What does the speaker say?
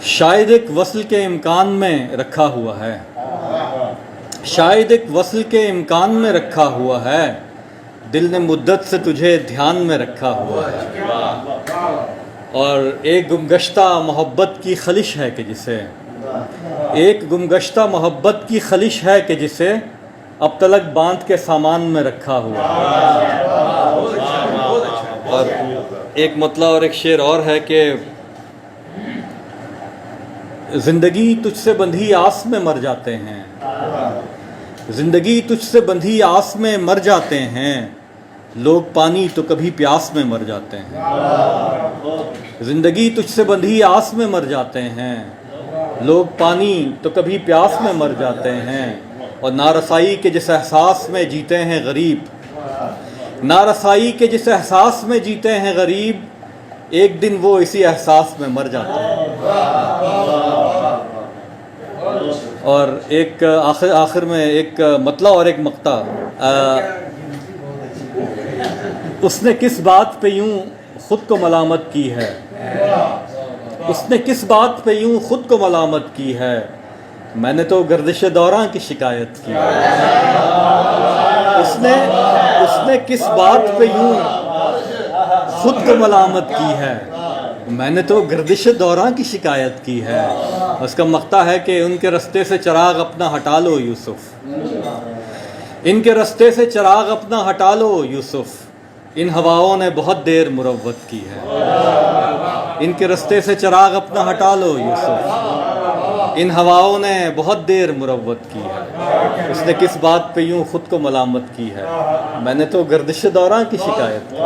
شاید ایک وصل کے امکان میں رکھا ہوا ہے، شاید ایک وصل کے امکان میں رکھا ہوا ہے، دل نے مدت سے تجھے دھیان میں رکھا ہوا ہے۔ اور ایک گمگشتہ محبت کی خلش ہے کہ جسے، ایک گمگشتہ محبت کی خلش ہے کہ جسے اب تلک باندھ کے سامان میں رکھا ہوا ہے۔ اور ایک مطلع اور ایک شعر اور ہے کہ زندگی تجھ سے بندھی آس میں مر جاتے ہیں، زندگی تجھ سے بندھی آس میں مر جاتے ہیں، لوگ پانی تو کبھی پیاس میں مر جاتے ہیں۔ زندگی تجھ سے بندھی آس میں مر جاتے ہیں، لوگ پانی تو کبھی پیاس میں مر جاتے ہیں، اور نارسائی کے جس احساس میں جیتے ہیں غریب، نارسائی کے جس احساس میں جیتے ہیں غریب، ایک دن وہ اسی احساس میں مر جاتے ہیں۔ اور ایک آخر میں ایک مطلع اور ایک مقطع، اس نے کس بات پہ یوں خود کو ملامت کی ہے، اس نے کس بات پہ یوں خود کو ملامت کی ہے، میں نے تو گردش دوراں کی شکایت کی ہے۔ اس نے کس بات پہ یوں خود کو ملامت کی ہے، میں نے تو گردش دوراں کی شکایت کی ہے۔ اس کا مقطع ہے کہ ان کے رستے سے چراغ اپنا ہٹا لو یوسف، ان کے رستے سے چراغ اپنا ہٹا لو یوسف، ان ہواؤں نے بہت دیر مروت کی ہے۔ ان کے رستے سے چراغ اپنا ہٹا لو یوسف، ان ہواؤں نے بہت دیر مروت کی ہے۔ اس نے کس بات پہ یوں خود کو ملامت کی ہے، میں نے تو گردش دوراں کی شکایت کی۔